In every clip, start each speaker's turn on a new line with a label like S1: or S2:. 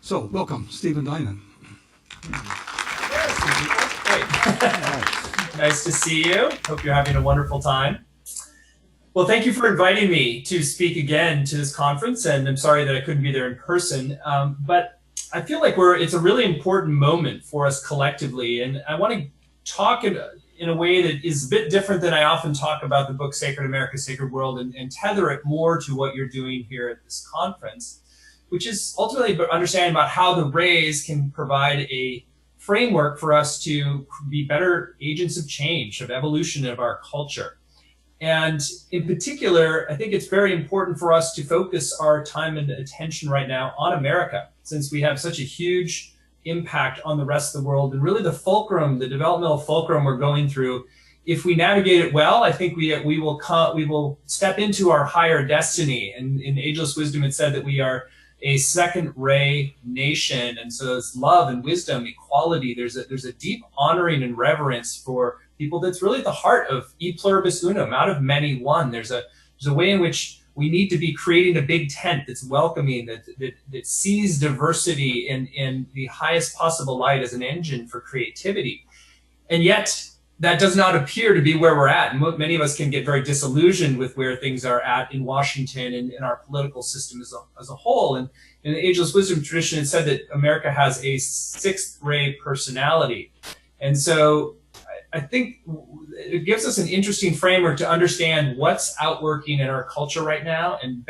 S1: So, welcome, Stephen Dinan.
S2: Great. Nice to see you. Hope you're having a wonderful time. Well, thank you for inviting me to speak again to this conference, and I'm sorry that I couldn't be there in person, but I feel like it's a really important moment for us collectively, and I want to talk in a way that is a bit different than I often talk about the book Sacred America, Sacred World, and tether it more to what you're doing here at this conference, which is ultimately understanding about how the rays can provide a framework for us to be better agents of change, of evolution of our culture. And in particular, I think it's very important for us to focus our time and attention right now on America, since we have such a huge impact on the rest of the world, and really the fulcrum, the developmental fulcrum we're going through. If we navigate it well, I think we will step into our higher destiny. And in Ageless Wisdom, it said that we are a second ray nation, and so it's love and wisdom, equality. There's a deep honoring and reverence for people that's really at the heart of e pluribus unum, out of many one. There's a way in which we need to be creating a big tent that's welcoming, that sees diversity in the highest possible light as an engine for creativity. And yet, that does not appear to be where we're at. And many of us can get very disillusioned with where things are at in Washington and in our political system as a whole. And in the Ageless Wisdom tradition, it said that America has a sixth ray personality. And so I think it gives us an interesting framework to understand what's outworking in our culture right now, and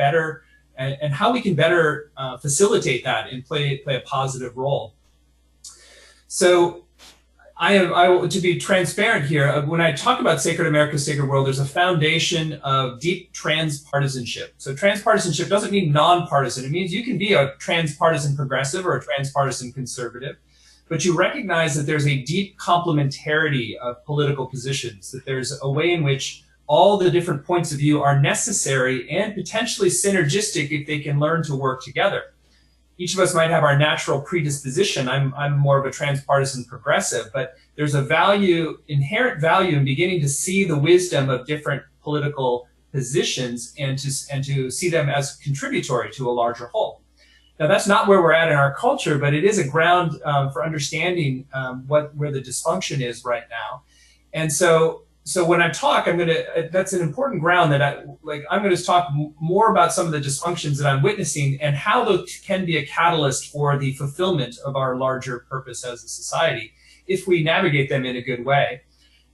S2: how we can better facilitate that and play a positive role. So to be transparent here, when I talk about Sacred America, Sacred World, there's a foundation of deep transpartisanship. So transpartisanship doesn't mean nonpartisan. It means you can be a transpartisan progressive or a transpartisan conservative, but you recognize that there's a deep complementarity of political positions, that there's a way in which all the different points of view are necessary and potentially synergistic if they can learn to work together. Each of us might have our natural predisposition. I'm more of a transpartisan progressive, but there's a inherent value in beginning to see the wisdom of different political positions and to see them as contributory to a larger whole. Now, that's not where we're at in our culture, but it is a ground for understanding where the dysfunction is right now. And so when I talk, that's an important ground that I'm going to talk more about some of the dysfunctions that I'm witnessing and how those can be a catalyst for the fulfillment of our larger purpose as a society if we navigate them in a good way.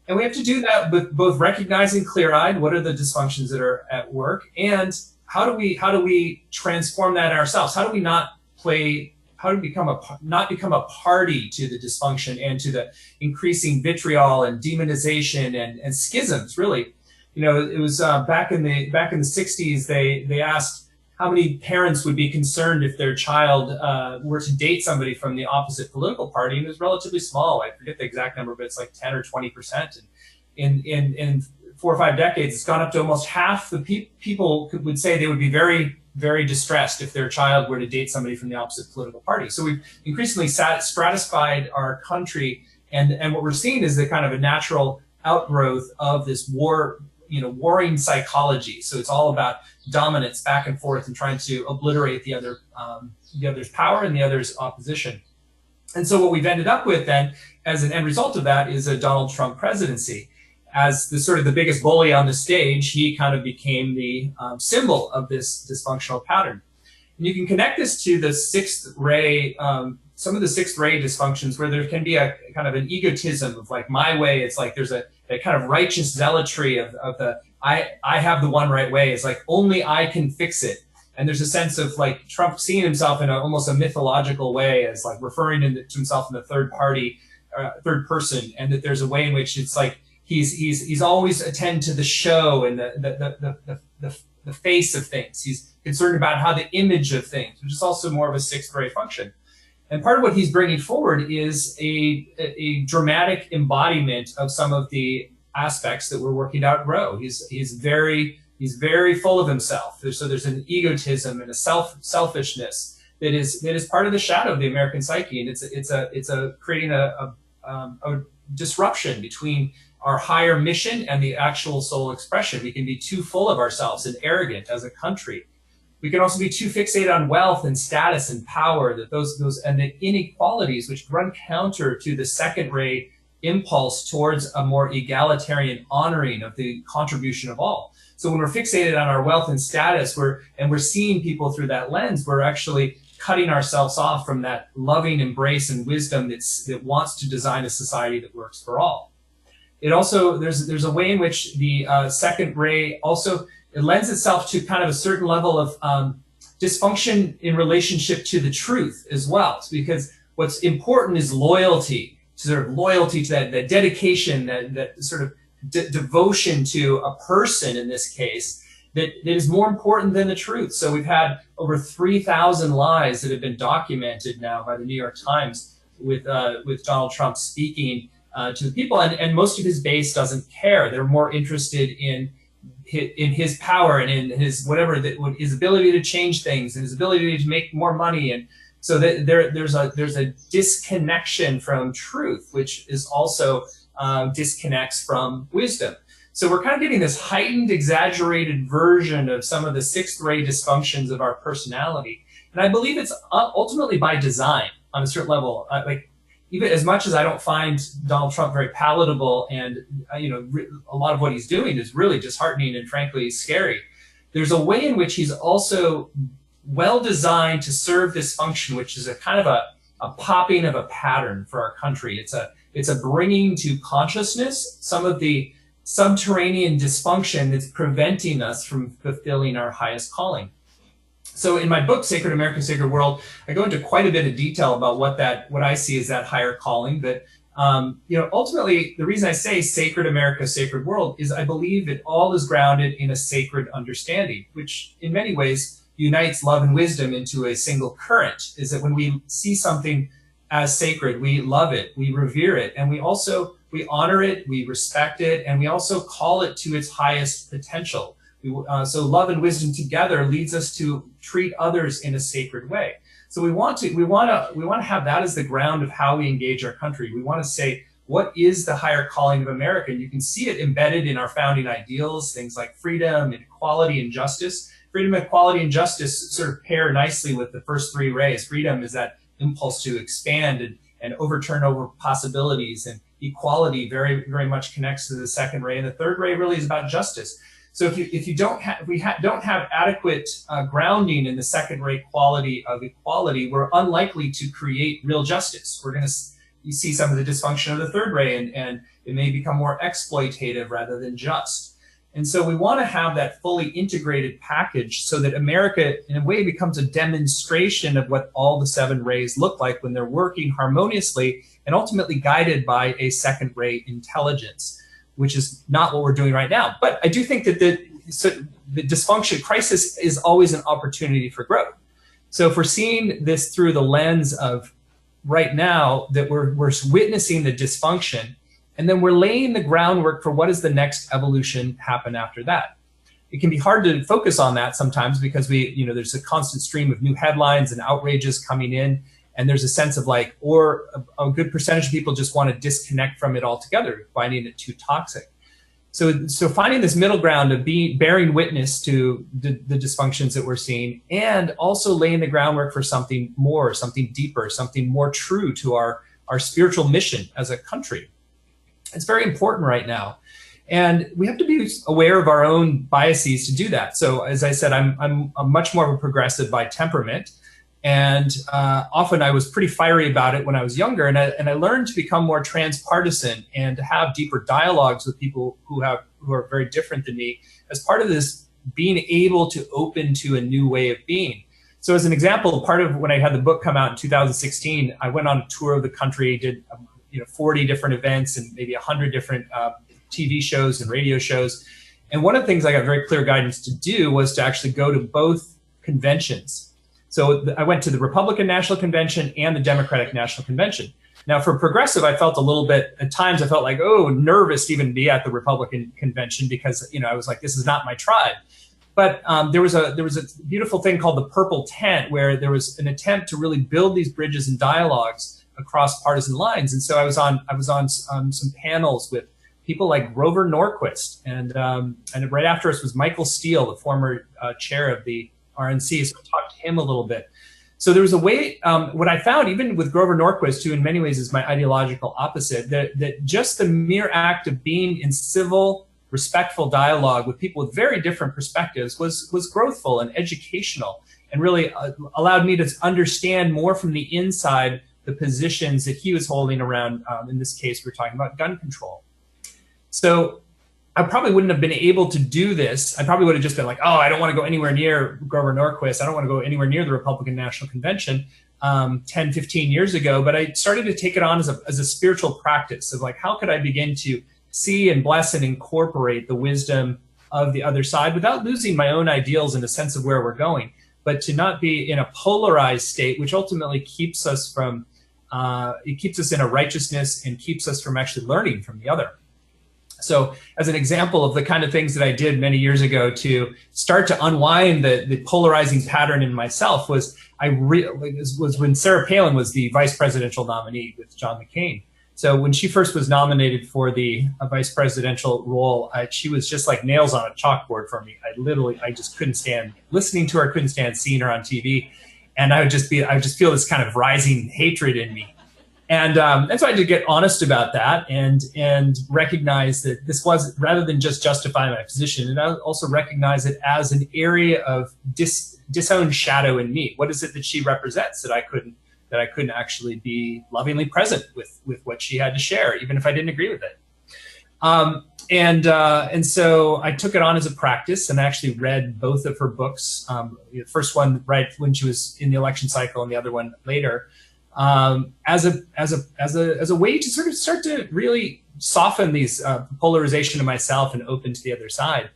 S2: And we have to do that with both recognizing clear-eyed what are the dysfunctions that are at work, and how do we transform that ourselves? How do we not become a party to the dysfunction and to the increasing vitriol and demonization and schisms? Really, it was back in the 60s. They asked how many parents would be concerned if their child were to date somebody from the opposite political party, and it was relatively small. I forget the exact number, but it's like 10 or 20%. And in 4 or 5 decades, it's gone up to almost half the people would say they would be very, very distressed if their child were to date somebody from the opposite political party. So we've increasingly stratified our country, and what we're seeing is the kind of a natural outgrowth of this warring psychology. So it's all about dominance back and forth and trying to obliterate the other's power and the other's opposition. And so what we've ended up with then, as an end result of that, is a Donald Trump presidency. As the biggest bully on the stage, he kind of became the symbol of this dysfunctional pattern. And you can connect this to the sixth ray, some of the sixth ray dysfunctions, where there can be a kind of an egotism of like my way. It's like there's a kind of righteous zealotry of the I have the one right way. It's like only I can fix it. And there's a sense of like Trump seeing himself in almost a mythological way as like referring to himself in the third person, and that there's a way in which it's like he's always attend to the show and the face of things. He's concerned about how the image of things, which is also more of a sixth ray function. And part of what he's bringing forward is a dramatic embodiment of some of the aspects that we're working to outgrow. He's very full of himself. So there's an egotism and a selfishness that is part of the shadow of the American psyche, and it's creating a disruption between our higher mission and the actual soul expression. We can be too full of ourselves and arrogant as a country. We can also be too fixated on wealth and status and power, that those and the inequalities which run counter to the second-rate impulse towards a more egalitarian honoring of the contribution of all. So when we're fixated on our wealth and status, we're seeing people through that lens, we're actually cutting ourselves off from that loving embrace and wisdom that wants to design a society that works for all. It also, there's a way in which the second ray also, it lends itself to kind of a certain level of dysfunction in relationship to the truth as well. Because what's important is loyalty, sort of loyalty to that dedication, that sort of devotion to a person in this case, that is more important than the truth. So we've had over 3,000 lies that have been documented now by the New York Times with Donald Trump speaking to the people, and most of his base doesn't care. They're more interested in his power and in his his ability to change things and his ability to make more money. And so there's a disconnection from truth, which is also disconnects from wisdom. So we're kind of getting this heightened, exaggerated version of some of the sixth-ray dysfunctions of our personality. And I believe it's ultimately by design on a certain level. Like, even as much as I don't find Donald Trump very palatable, and a lot of what he's doing is really disheartening and frankly scary, there's a way in which he's also well designed to serve this function, which is a kind of a popping of a pattern for our country. It's a bringing to consciousness some of the subterranean dysfunction that's preventing us from fulfilling our highest calling. So in my book, Sacred America, Sacred World, I go into quite a bit of detail about what I see as that higher calling. But ultimately, the reason I say Sacred America, Sacred World is I believe it all is grounded in a sacred understanding, which in many ways unites love and wisdom into a single current. Is that when we see something as sacred, we love it, we revere it, and we honor it, we respect it, and we also call it to its highest potential. So love and wisdom together leads us to treat others in a sacred way. So we want to have that as the ground of how we engage our country. We want to say, what is the higher calling of America? And you can see it embedded in our founding ideals, things like freedom, equality, and justice. Freedom, equality, and justice sort of pair nicely with the first three rays. Freedom is that impulse to expand and overturn over possibilities, and equality very, very much connects to the second ray, and the third ray really is about justice. So if we don't have adequate grounding in the second ray quality of equality, we're unlikely to create real justice. We're going to see some of the dysfunction of the third ray, and it may become more exploitative rather than just. And so we want to have that fully integrated package so that America, in a way, becomes a demonstration of what all the seven rays look like when they're working harmoniously and ultimately guided by a second ray intelligence, which is not what we're doing right now. But I do think that the dysfunction crisis is always an opportunity for growth. So if we're seeing this through the lens of right now, that we're witnessing the dysfunction, and then we're laying the groundwork for what is the next evolution happen after that. It can be hard to focus on that sometimes because there's a constant stream of new headlines and outrages coming in, and there's a sense of or a good percentage of people just want to disconnect from it altogether, finding it too toxic. So finding this middle ground of bearing witness to the dysfunctions that we're seeing, and also laying the groundwork for something more, something deeper, something more true to our spiritual mission as a country. It's very important right now. And we have to be aware of our own biases to do that. So as I said, I'm much more of a progressive by temperament. And often I was pretty fiery about it when I was younger. And I learned to become more transpartisan and to have deeper dialogues with people who are very different than me as part of this being able to open to a new way of being. So as an example, part of when I had the book come out in 2016, I went on a tour of the country, did 40 different events and maybe 100 different TV shows and radio shows. And one of the things I got very clear guidance to do was to actually go to both conventions. So I went to the Republican National Convention and the Democratic National Convention. Now for progressive, I felt a little bit, at times I felt like, nervous to even be at the Republican Convention because, I was like, this is not my tribe. But there was a beautiful thing called the Purple Tent, where there was an attempt to really build these bridges and dialogues across partisan lines. And so I was on some panels with people like Grover Norquist, and right after us was Michael Steele, the former chair of the RNC, so I talked to him a little bit. So there was a way, what I found, even with Grover Norquist, who in many ways is my ideological opposite, that just the mere act of being in civil, respectful dialogue with people with very different perspectives was growthful and educational, and really allowed me to understand more from the inside the positions that he was holding around, in this case, we're talking about gun control. So I probably wouldn't have been able to do this. I probably would have just been like, oh, I don't want to go anywhere near Grover Norquist. I don't want to go anywhere near the Republican National Convention 10, 15 years ago. But I started to take it on as a spiritual practice of like, how could I begin to see and bless and incorporate the wisdom of the other side without losing my own ideals and a sense of where we're going, but to not be in a polarized state, which ultimately keeps us from, it keeps us in a righteousness and keeps us from actually learning from the other. So as an example of the kind of things that I did many years ago to start to unwind the polarizing pattern in myself was when Sarah Palin was the vice presidential nominee with John McCain. So when she first was nominated for the vice presidential role, she was just like nails on a chalkboard for me. I just couldn't stand listening to her, couldn't stand seeing her on TV. And I would just feel this kind of rising hatred in me. And so I had to get honest about that and recognize that this was, rather than just justify my position, and I also recognize it as an area of disowned shadow in me. What is it that she represents that I couldn't actually be lovingly present with what she had to share, even if I didn't agree with it. And so I took it on as a practice and actually read both of her books. The first one right when she was in the election cycle, and the other one later. As a way to sort of start to really soften these polarization of myself and open to the other side.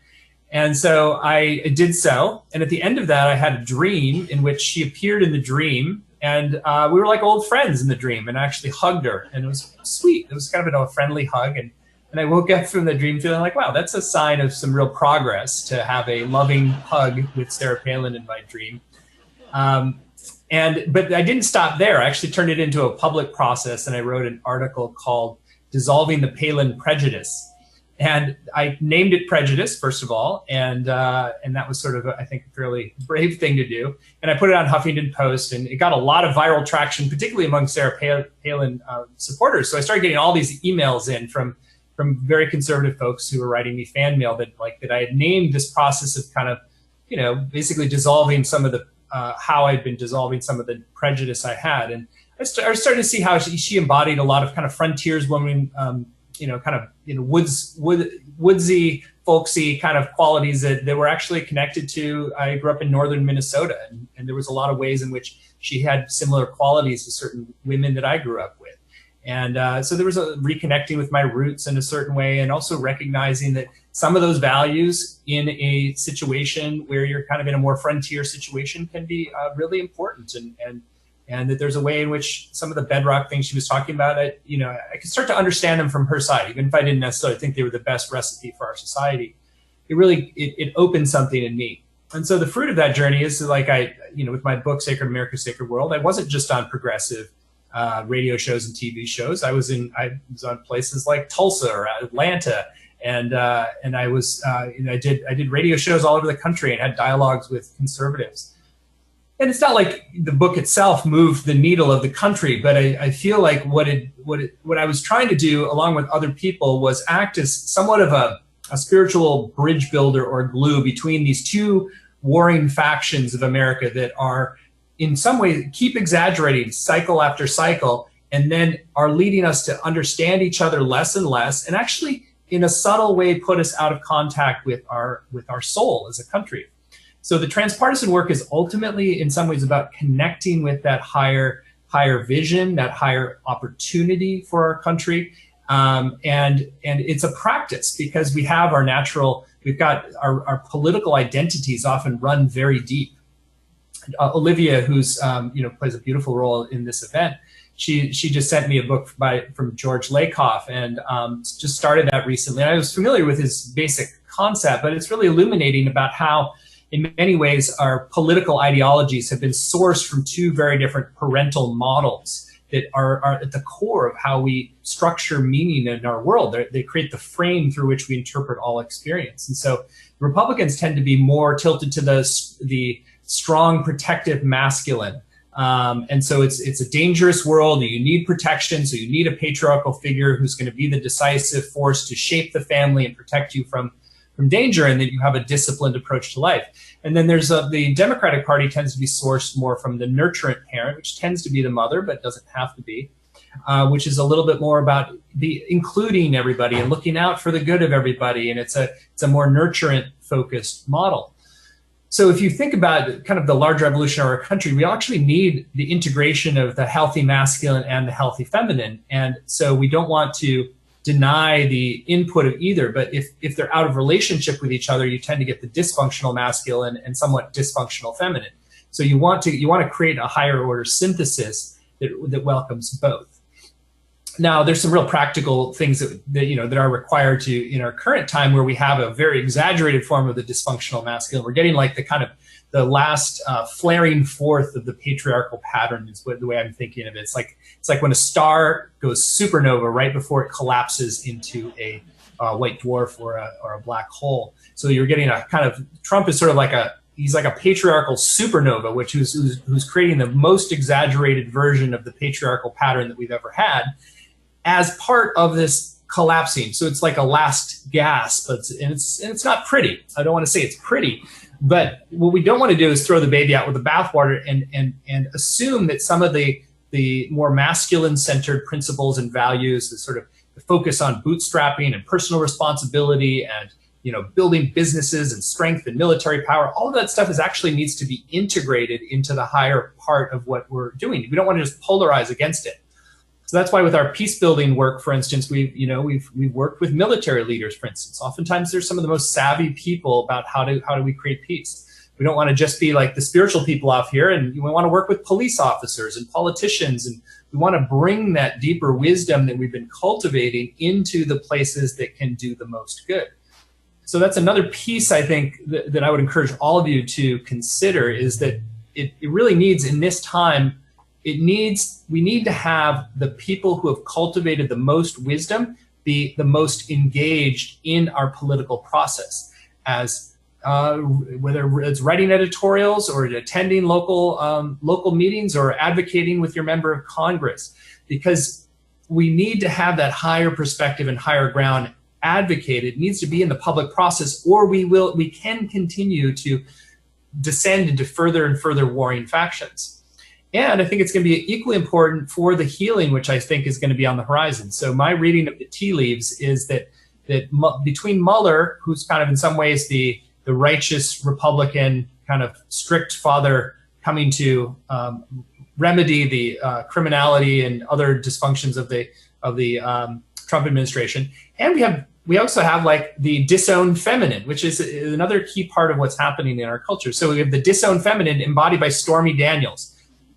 S2: And so I did so. And at the end of that, I had a dream in which she appeared in the dream, and we were like old friends in the dream, and I actually hugged her, and it was sweet. It was kind of a friendly hug. And I woke up from the dream feeling like, wow, that's a sign of some real progress to have a loving hug with Sarah Palin in my dream. But I didn't stop there. I actually turned it into a public process, and I wrote an article called Dissolving the Palin Prejudice. And I named it Prejudice, first of all, and that was sort of, I think, a fairly brave thing to do. And I put it on Huffington Post, and it got a lot of viral traction, particularly among Sarah Palin supporters. So I started getting all these emails in from very conservative folks who were writing me fan mail that I had named this process of kind of, basically dissolving some of the how I'd been dissolving some of the prejudice I had. And I started to see how she embodied a lot of kind of frontierswoman, woodsy, folksy kind of qualities that were actually connected to, I grew up in northern Minnesota, and there was a lot of ways in which she had similar qualities to certain women that I grew up with. And so there was a reconnecting with my roots in a certain way, and also recognizing that some of those values in a situation where you're kind of in a more frontier situation can be really important, and that there's a way in which some of the bedrock things she was talking about, I could start to understand them from her side, even if I didn't necessarily think they were the best recipe for our society. It opened something in me. And so the fruit of that journey is like with my book, Sacred America, Sacred World, I wasn't just on progressive radio shows and TV shows. I was on places like Tulsa or Atlanta, and I was I did radio shows all over the country and had dialogues with conservatives. And it's not like the book itself moved the needle of the country, but I feel like what I was trying to do, along with other people, was act as somewhat of a spiritual bridge builder or glue between these two warring factions of America that are, in some ways, keep exaggerating cycle after cycle, and then are leading us to understand each other less and less, and actually, in a subtle way, put us out of contact with our soul as a country. So the transpartisan work is ultimately, in some ways, about connecting with that higher vision, that higher opportunity for our country, and it's a practice because we've got our political identities often run very deep. Olivia, who's plays a beautiful role in this event, she just sent me a book from George Lakoff, and just started that recently. I was familiar with his basic concept, but it's really illuminating about how, in many ways, our political ideologies have been sourced from two very different parental models that are at the core of how we structure meaning in our world. They create the frame through which we interpret all experience. And so Republicans tend to be more tilted to the strong, protective masculine. And so it's a dangerous world. You need protection. So you need a patriarchal figure who's going to be the decisive force to shape the family and protect you from danger, and that you have a disciplined approach to life. And then there's the Democratic Party tends to be sourced more from the nurturant parent, which tends to be the mother, but doesn't have to be, which is a little bit more about including everybody and looking out for the good of everybody. And it's a more nurturant focused model. So if you think about kind of the larger evolution of our country, we actually need the integration of the healthy masculine and the healthy feminine. And so we don't want to deny the input of either, but if they're out of relationship with each other, you tend to get the dysfunctional masculine and somewhat dysfunctional feminine. So you want to create a higher order synthesis that welcomes both. Now, there's some real practical things that are required to in our current time, where we have a very exaggerated form of the dysfunctional masculine. We're getting like the last flaring forth of the patriarchal pattern is the way I'm thinking of it. It's like when a star goes supernova right before it collapses into a white dwarf or a black hole. So you're getting a kind of, Trump is sort of he's like a patriarchal supernova, who's creating the most exaggerated version of the patriarchal pattern that we've ever had as part of this collapsing. So it's like a last gasp, and it's not pretty. I don't want to say it's pretty. But what we don't want to do is throw the baby out with the bathwater and assume that some of the more masculine-centered principles and values, the sort of the focus on bootstrapping and personal responsibility and building businesses and strength and military power, all of that stuff actually needs to be integrated into the higher part of what we're doing. We don't want to just polarize against it. So that's why with our peace building work, for instance, we've worked with military leaders, for instance. Oftentimes they're some of the most savvy people about how do we create peace. We don't want to just be like the spiritual people off here, and we want to work with police officers and politicians, and we want to bring that deeper wisdom that we've been cultivating into the places that can do the most good. So that's another piece, I think, that I would encourage all of you to consider, is that it really needs, in this time, we need to have the people who have cultivated the most wisdom be the most engaged in our political process, as whether it's writing editorials or attending local meetings or advocating with your member of Congress, because we need to have that higher perspective and higher ground advocated. It needs to be in the public process, or we can continue to descend into further and further warring factions. And I think it's going to be equally important for the healing, which I think is going to be on the horizon. So my reading of the tea leaves is that between Mueller, who's kind of in some ways the righteous Republican kind of strict father coming to remedy the criminality and other dysfunctions of the Trump administration, and we also have like the disowned feminine, which is another key part of what's happening in our culture. So we have the disowned feminine embodied by Stormy Daniels,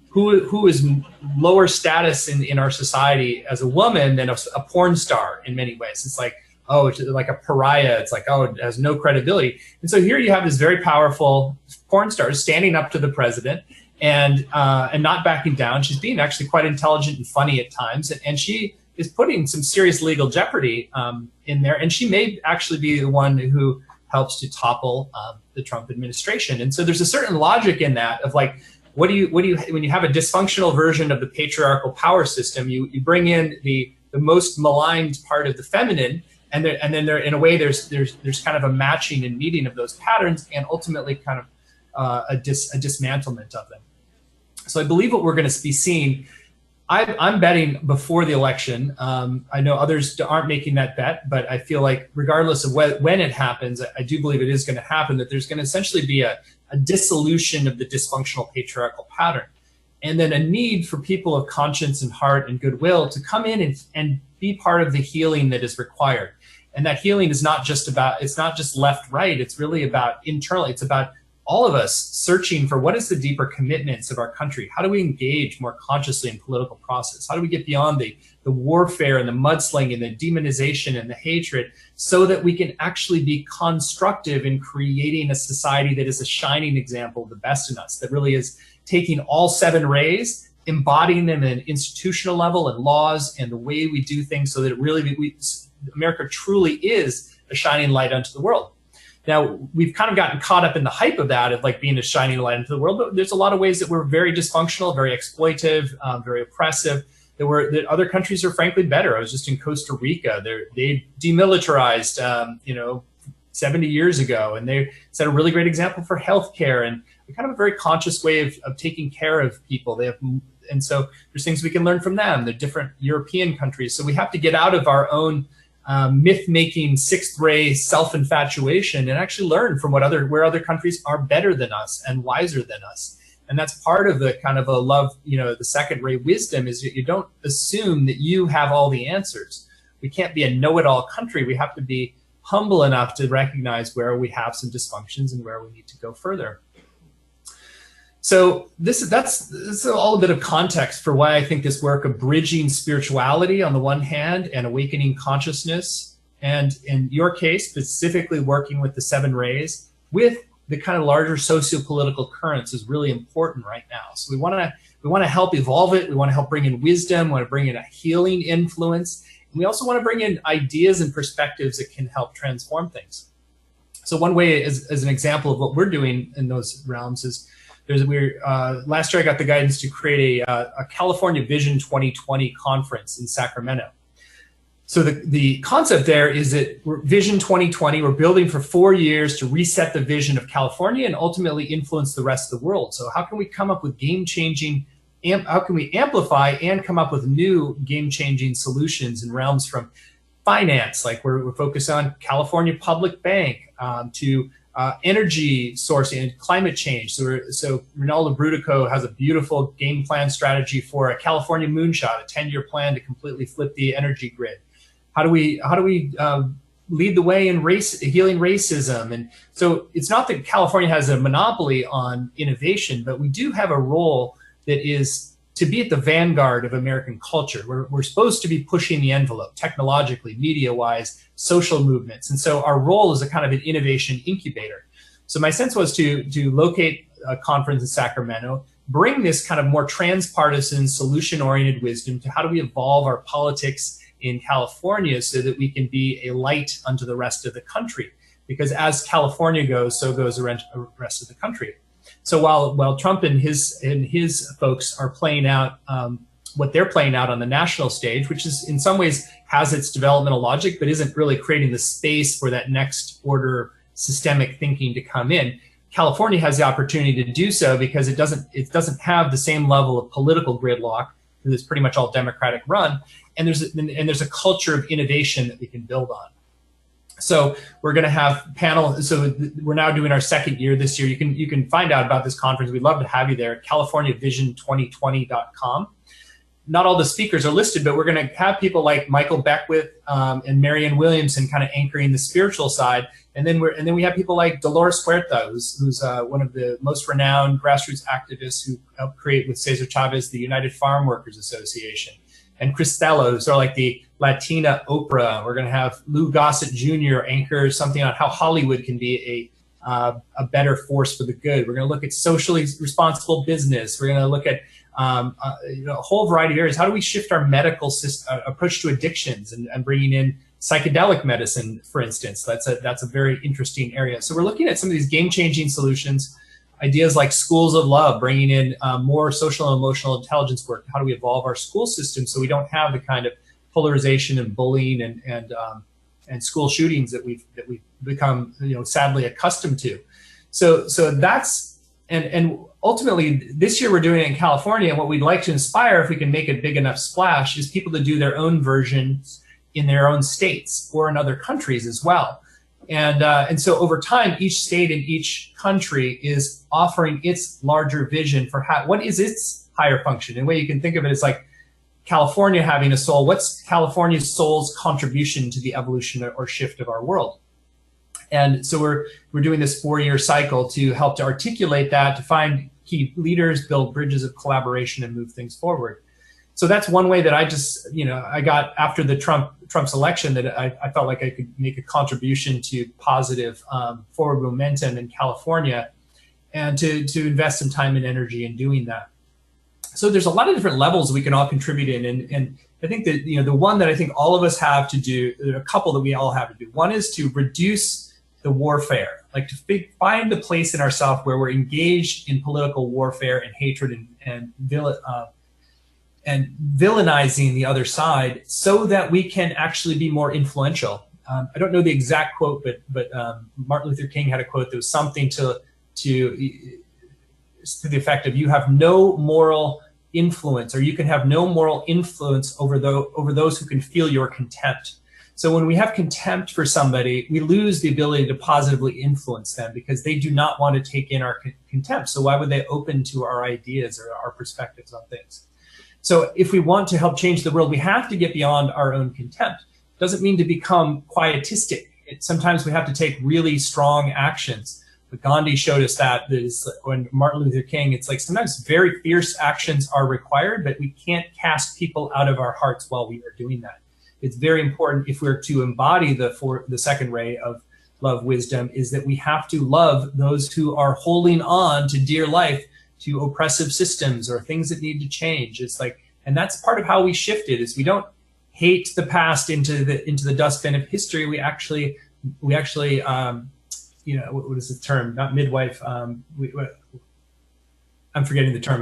S2: who is lower status in our society as a woman than a porn star in many ways. It's like, oh, it's like a pariah. It's like, oh, it has no credibility. And so here you have this very powerful porn star standing up to the president and not backing down. She's being actually quite intelligent and funny at times. And she is putting some serious legal jeopardy in there. And she may actually be the one who helps to topple the Trump administration. And so there's a certain logic in that of like, what do you when you have a dysfunctional version of the patriarchal power system, you bring in the most maligned part of the feminine, and then there, in a way, there's kind of a matching and meeting of those patterns, and ultimately kind of a dismantlement of them. So I believe what we're going to be seeing, I'm betting before the election. I know others aren't making that bet, but I feel like regardless of when it happens, I do believe it is going to happen, that there's going to essentially be a dissolution of the dysfunctional patriarchal pattern, and then a need for people of conscience and heart and goodwill to come in and be part of the healing that is required. And that healing is not just left, right. It's really about internally. It's about all of us searching for what is the deeper commitments of our country. How do we engage more consciously in political process? How do we get beyond the warfare and the mudslinging and the demonization and the hatred, so that we can actually be constructive in creating a society that is a shining example of the best in us, that really is taking all 7 rays, embodying them at an institutional level and laws and the way we do things, so that it really America truly is a shining light unto the world. Now, we've kind of gotten caught up in the hype of that, of like being a shining light into the world, but there's a lot of ways that we're very dysfunctional, very exploitive, very oppressive, that other countries are frankly better. I was just in Costa Rica. They demilitarized, 70 years ago, and they set a really great example for healthcare and kind of a very conscious way of taking care of people. And so there's things we can learn from them, the different European countries. So we have to get out of our own myth-making sixth ray self-infatuation and actually learn from where other countries are better than us and wiser than us. And that's part of the kind of a love, the second ray wisdom, is that you don't assume that you have all the answers. We can't be a know-it-all country. We have to be humble enough to recognize where we have some dysfunctions and where we need to go further. So that's all a bit of context for why I think this work of bridging spirituality on the one hand and awakening consciousness, and in your case, specifically working with the seven rays with the kind of larger socio-political currents, is really important right now. So we want to help evolve it. We want to help bring in wisdom. We want to bring in a healing influence. And we also want to bring in ideas and perspectives that can help transform things. So one way, as an example of what we're doing in those realms, is last year I got the guidance to create a California Vision 2020 conference in Sacramento. So the concept there is that Vision 2020, we're building for 4 years to reset the vision of California and ultimately influence the rest of the world. So how can we come up with how can we amplify and come up with new game-changing solutions in realms from finance, like we're focused on California Public Bank, to energy sourcing and climate change. So Ronaldo Brudico has a beautiful game plan strategy for a California moonshot, a 10-year plan to completely flip the energy grid. How do we lead the way in healing racism? And so it's not that California has a monopoly on innovation, but we do have a role that is to be at the vanguard of American culture. We're supposed to be pushing the envelope technologically, media-wise, social movements. And so our role is a kind of an innovation incubator. So my sense was to locate a conference in Sacramento, bring this kind of more transpartisan, solution-oriented wisdom to how do we evolve our politics in California so that we can be a light unto the rest of the country. Because as California goes, so goes the rest of the country. So while Trump and his folks are playing out what they're playing out on the national stage, which is in some ways has its developmental logic, but isn't really creating the space for that next order systemic thinking to come in, California has the opportunity to do so because it doesn't have the same level of political gridlock, because it's pretty much all Democratic run, and there's a culture of innovation that we can build on. So we're going to have panel. So we're now doing our second year this year. You can find out about this conference. We'd love to have you there at CaliforniaVision2020.com. Not all the speakers are listed, but we're going to have people like Michael Beckwith and Marianne Williamson kind of anchoring the spiritual side. And then we have people like Dolores Huerta, who's one of the most renowned grassroots activists who helped create with Cesar Chavez the United Farm Workers Association. And Cristela, who's sort of like the Latina Oprah. We're going to have Lou Gossett Jr. anchor something on how Hollywood can be a better force for the good. We're going to look at socially responsible business. We're going to look at a whole variety of areas. How do we shift our medical system, approach to addictions, and bringing in psychedelic medicine, for instance? That's a very interesting area. So we're looking at some of these game-changing solutions. Ideas like schools of love, bringing in more social and emotional intelligence work. How do we evolve our school system so we don't have the kind of polarization and bullying and school shootings that we've become sadly accustomed to. So that's and ultimately this year we're doing it in California, and what we'd like to inspire, if we can make a big enough splash, is people to do their own versions in their own states or in other countries as well. And so over time, each state and each country is offering its larger vision for what is its higher function. And the way you can think of it is like California having a soul. What's California's soul's contribution to the evolution or shift of our world? And so we're doing this 4-year cycle to help to articulate that, to find key leaders, build bridges of collaboration, and move things forward. So that's one way that I just, I got after the Trump's election, that I felt like I could make a contribution to positive forward momentum in California, and to invest some time and energy in doing that. So there's a lot of different levels we can all contribute in. And I think that, the one that I think all of us have to do, there are a couple that we all have to do. One is to reduce the warfare, like to find the place in ourselves where we're engaged in political warfare and hatred and villainizing the other side, so that we can actually be more influential. I don't know the exact quote, but Martin Luther King had a quote that was something to the effect of, you have no moral influence, or you can have no moral influence over those who can feel your contempt. So when we have contempt for somebody, we lose the ability to positively influence them, because they do not want to take in our contempt. So why would they open to our ideas or our perspectives on things? So if we want to help change the world, we have to get beyond our own contempt. Doesn't mean to become quietistic. Sometimes we have to take really strong actions. But Gandhi showed us that when Martin Luther King, it's like sometimes very fierce actions are required, but we can't cast people out of our hearts while we are doing that. It's very important, if we're to embody the second ray of love wisdom, is that we have to love those who are holding on to dear life to oppressive systems or things that need to change. It's like, and that's part of how we shift it, is we don't hate the past into the dustbin of history. We actually you know, what is the term? Not midwife. I'm forgetting the term.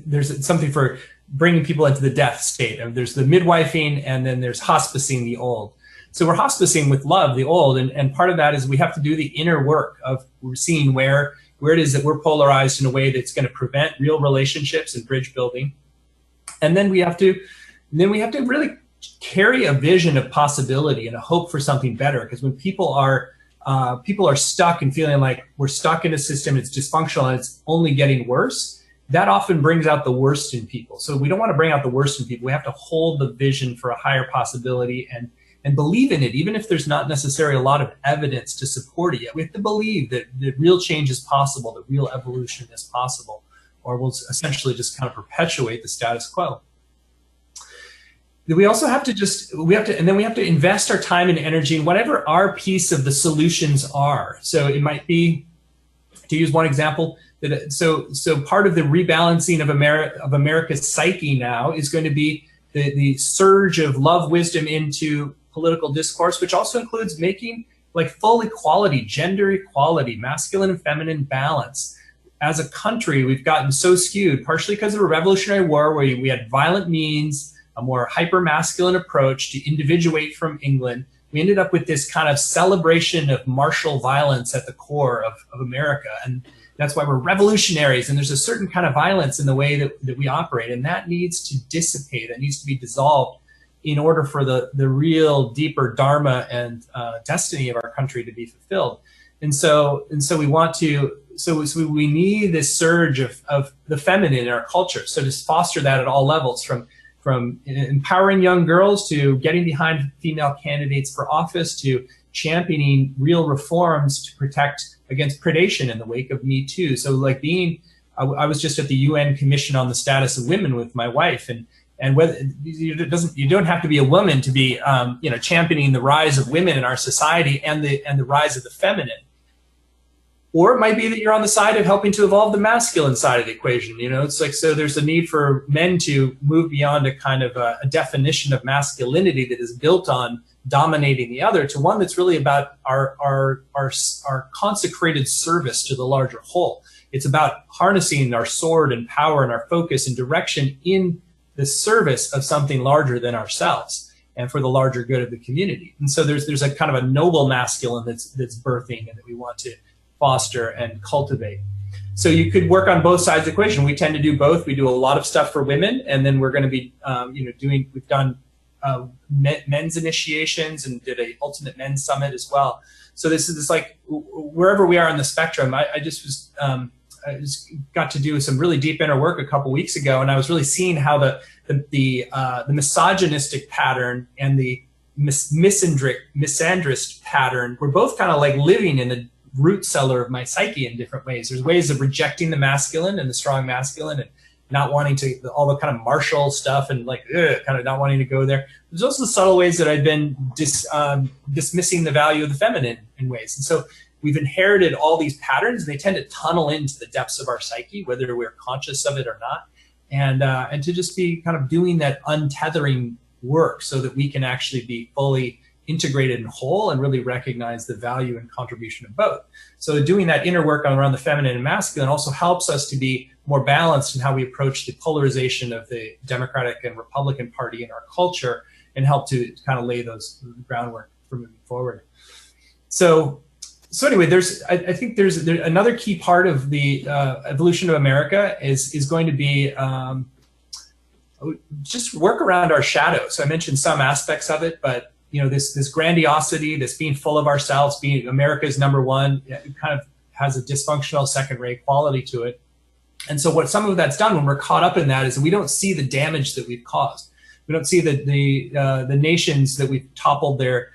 S2: There's something for bringing people into the death state. There's the midwifing, and then there's hospicing the old. So we're hospicing with love the old, and part of that is we have to do the inner work of seeing where it is that we're polarized in a way that's going to prevent real relationships and bridge building. And then we have to really carry a vision of possibility and a hope for something better. Because when people are stuck and feeling like we're stuck in a system, it's dysfunctional and it's only getting worse, that often brings out the worst in people. So we don't want to bring out the worst in people. We have to hold the vision for a higher possibility and believe in it, even if there's not necessarily a lot of evidence to support it yet. We have to believe that real change is possible, that real evolution is possible, or we'll essentially just kind of perpetuate the status quo. We also have to invest our time and energy in whatever our piece of the solutions are. So it might be, to use one example, so part of the rebalancing of America's psyche now is going to be the surge of love wisdom into political discourse, which also includes making like full equality, gender equality, masculine and feminine balance. As a country, we've gotten so skewed, partially because of a Revolutionary War where we had violent means, a more hyper-masculine approach to individuate from England. We ended up with this kind of celebration of martial violence at the core of America. And that's why we're revolutionaries. And there's a certain kind of violence in the way that we operate. And that needs to dissipate. That needs to be dissolved in order for the real deeper dharma and destiny of our country to be fulfilled. And so we want to, so we need this surge of the feminine in our culture. So to foster that at all levels, from empowering young girls to getting behind female candidates for office to championing real reforms to protect against predation in the wake of Me Too. So like I was just at the UN Commission on the Status of Women with my wife, and whether you don't have to be a woman to be championing the rise of women in our society and the rise of the feminine. Or it might be that you're on the side of helping to evolve the masculine side of the equation. You know, it's like, so there's a need for men to move beyond a kind of a definition of masculinity that is built on dominating the other to one that's really about our consecrated service to the larger whole. It's about harnessing our sword and power and our focus and direction in the service of something larger than ourselves and for the larger good of the community. And so there's a kind of a noble masculine that's birthing and that we want to foster and cultivate. So you could work on both sides of the equation. We tend to do both. We do a lot of stuff for women, and then we're going to be, we've done men's initiations and did a Ultimate Men's Summit as well. So this is like wherever we are on the spectrum. I just got to do some really deep inner work a couple weeks ago, and I was really seeing how the misogynistic pattern and the misandrist pattern were both kind of like living in the root cellar of my psyche in different ways. There's ways of rejecting the masculine and the strong masculine and not wanting to, all the kind of martial stuff and like, kind of not wanting to go there. There's also the subtle ways that I've been dismissing the value of the feminine in ways. And so we've inherited all these patterns, and they tend to tunnel into the depths of our psyche, whether we're conscious of it or not. And to just be kind of doing that untethering work so that we can actually be fully integrated and whole and really recognize the value and contribution of both. So doing that inner work around the feminine and masculine also helps us to be more balanced in how we approach the polarization of the Democratic and Republican Party in our culture, and help to kind of lay those groundwork for moving forward. So anyway, I think there's another key part of the evolution of America is going to be just work around our shadow. So I mentioned some aspects of it, but this grandiosity, this being full of ourselves, being America's number one, it kind of has a dysfunctional second-rate quality to it. And so what some of that's done when we're caught up in that is we don't see the damage that we've caused. We don't see the nations that we've toppled their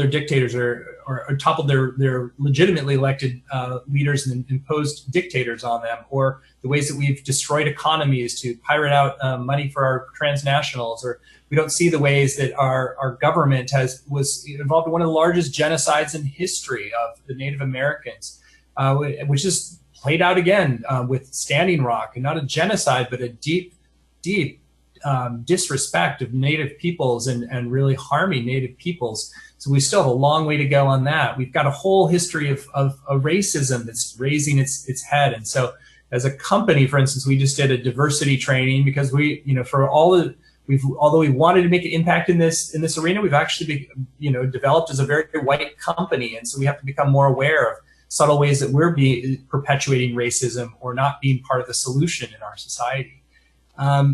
S2: dictators or toppled their legitimately elected leaders and imposed dictators on them, or the ways that we've destroyed economies to pirate out money for our transnationals, or we don't see the ways that our government was involved in one of the largest genocides in history of the Native Americans, which is played out again with Standing Rock, and not a genocide, but a deep disrespect of Native peoples and really harming Native peoples. So we still have a long way to go on that. We've got a whole history of racism that's raising its head. And so as a company, for instance, we just did a diversity training because although we wanted to make an impact in this arena, we've actually developed as a very white company. And so we have to become more aware of subtle ways that we're perpetuating racism or not being part of the solution in our society.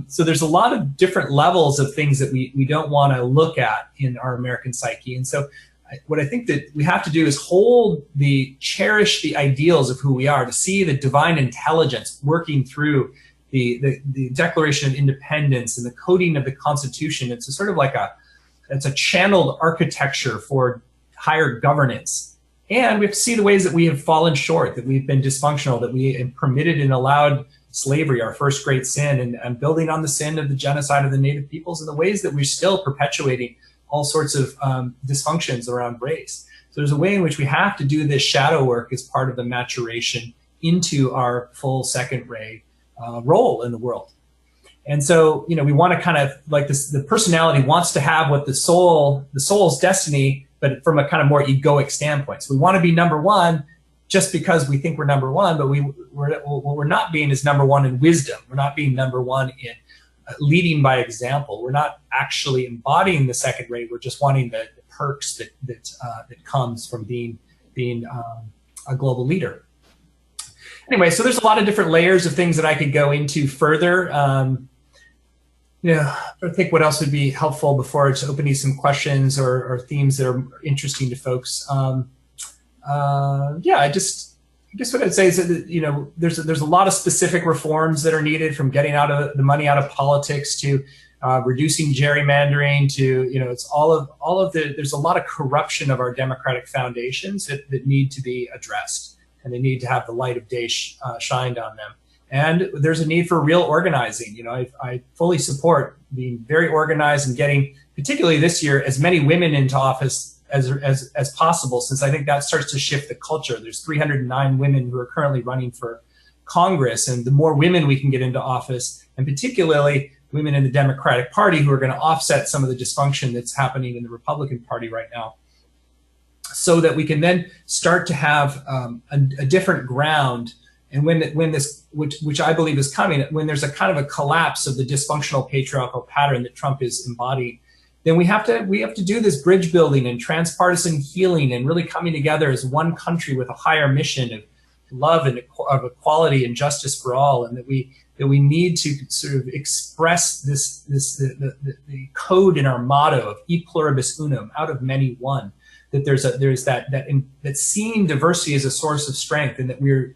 S2: So there's a lot of different levels of things that we don't want to look at in our American psyche. And so what I think that we have to do is cherish the ideals of who we are, to see the divine intelligence working through the Declaration of Independence and the coding of the Constitution. It's a sort of like it's a channeled architecture for higher governance. And we have to see the ways that we have fallen short, that we've been dysfunctional, that we have permitted and allowed slavery, our first great sin, and building on the sin of the genocide of the Native peoples, and the ways that we're still perpetuating all sorts of dysfunctions around race. So there's a way in which we have to do this shadow work as part of the maturation into our full second ray role in the world. And so, we want to kind of like this, the personality wants to have what the soul's destiny, but from a kind of more egoic standpoint. So we want to be number one just because we think we're number one, but what we're not being is number one in wisdom. We're not being number one in leading by example. We're not actually embodying the second rate. We're just wanting the perks that comes from being a global leader. Anyway, so there's a lot of different layers of things that I could go into further. I think what else would be helpful before I just open you some questions or themes that are interesting to folks. I guess what I'd say is that, there's a lot of specific reforms that are needed, from getting the money out of politics to reducing gerrymandering to, it's there's a lot of corruption of our democratic foundations that need to be addressed, and they need to have the light of day shined on them. And there's a need for real organizing. I fully support being very organized and getting, particularly this year, as many women into office as possible, since I think that starts to shift the culture. There's 309 women who are currently running for Congress, and the more women we can get into office, and particularly women in the Democratic Party who are going to offset some of the dysfunction that's happening in the Republican Party right now, so that we can then start to have a different ground. And when this, which I believe is coming, when there's a kind of a collapse of the dysfunctional patriarchal pattern that Trump is embodying, then we have to do this bridge building and transpartisan healing, and really coming together as one country with a higher mission of love and of equality and justice for all, and that we need to sort of express the code in our motto of e pluribus unum, out of many one. That there's that seeing diversity as a source of strength, and that we are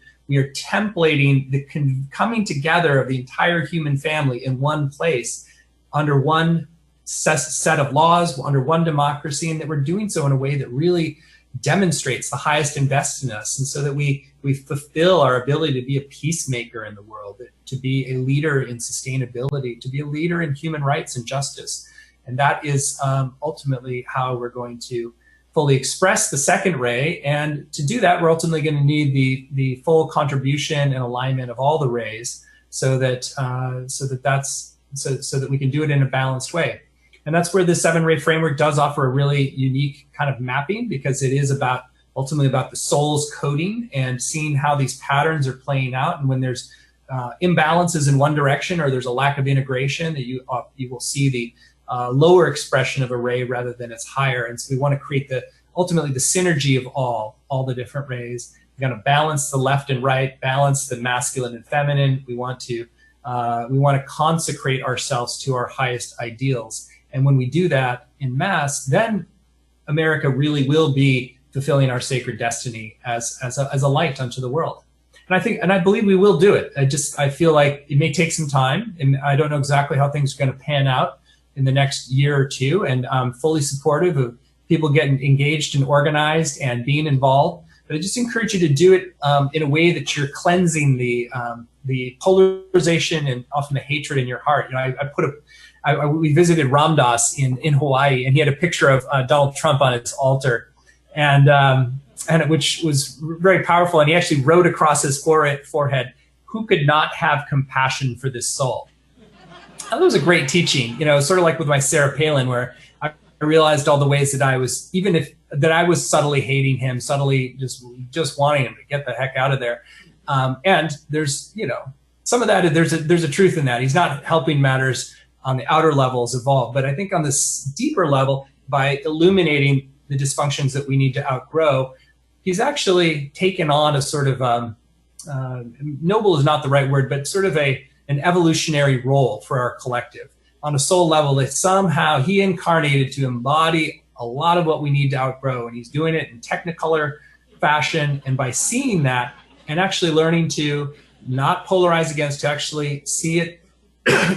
S2: templating the coming together of the entire human family in one place under one set of laws, under one democracy, and that we're doing so in a way that really demonstrates the highest and best in us, and so that we fulfill our ability to be a peacemaker in the world, to be a leader in sustainability, to be a leader in human rights and justice. And that is ultimately how we're going to fully express the second ray. And to do that, we're ultimately going to need the full contribution and alignment of all the rays, so that we can do it in a balanced way. And that's where the 7-ray framework does offer a really unique kind of mapping, because it is ultimately about the soul's coding and seeing how these patterns are playing out. And when there's imbalances in one direction, or there's a lack of integration, that you will see the lower expression of a ray rather than its higher. And so we want to create ultimately the synergy of all the different rays. We're going to balance the left and right, balance the masculine and feminine. We want to consecrate ourselves to our highest ideals. And when we do that in mass, then America really will be fulfilling our sacred destiny as a light unto the world. And I believe we will do it. I feel like it may take some time, and I don't know exactly how things are going to pan out in the next year or two. And I'm fully supportive of people getting engaged and organized and being involved. But I just encourage you to do it in a way that you're cleansing the polarization and often the hatred in your heart. You know, we visited Ram Dass in Hawaii, and he had a picture of Donald Trump on his altar, and which was very powerful. And he actually wrote across his forehead, "Who could not have compassion for this soul?" That was a great teaching. You know, sort of like with my Sarah Palin, where I realized all the ways that I was, that I was subtly hating him, subtly just wanting him to get the heck out of there. And there's, you know, some of that, there's a truth in that. He's not helping matters on the outer levels evolve. But I think on this deeper level, by illuminating the dysfunctions that we need to outgrow, he's actually taken on a sort of, noble is not the right word, but sort of an evolutionary role for our collective. On a soul level, that somehow he incarnated to embody a lot of what we need to outgrow. And he's doing it in technicolor fashion. And by seeing that and actually learning to not polarize against, to actually see it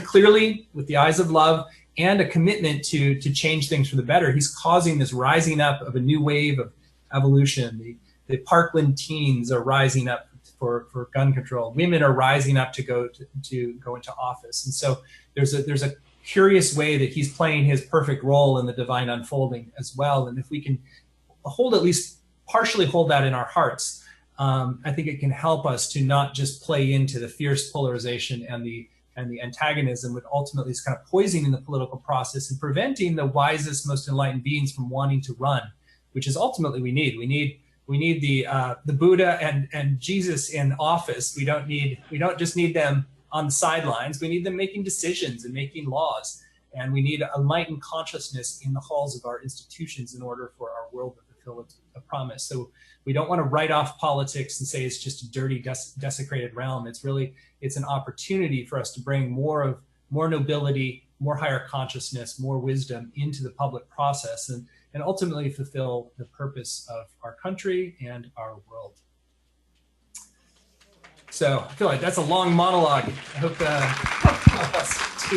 S2: clearly with the eyes of love and a commitment to change things for the better, he's causing this rising up of a new wave of evolution. The Parkland teens are rising up for gun control. Women are rising up to go into office. And so there's a curious way that he's playing his perfect role in the divine unfolding as well. And if we can at least partially hold that in our hearts, I think it can help us to not just play into the fierce polarization and the antagonism, but ultimately is kind of poisoning the political process and preventing the wisest, most enlightened beings from wanting to run, which is ultimately we need. We need the Buddha and Jesus in office. We don't just need them on the sidelines. We need them making decisions and making laws. And we need enlightened consciousness in the halls of our institutions in order for our world to fulfill a promise. So we don't want to write off politics and say it's just a dirty, desecrated realm. It's an opportunity for us to bring more nobility, more higher consciousness, more wisdom into the public process, and ultimately fulfill the purpose of our country and our world. So I feel like that's a long monologue. I hope that's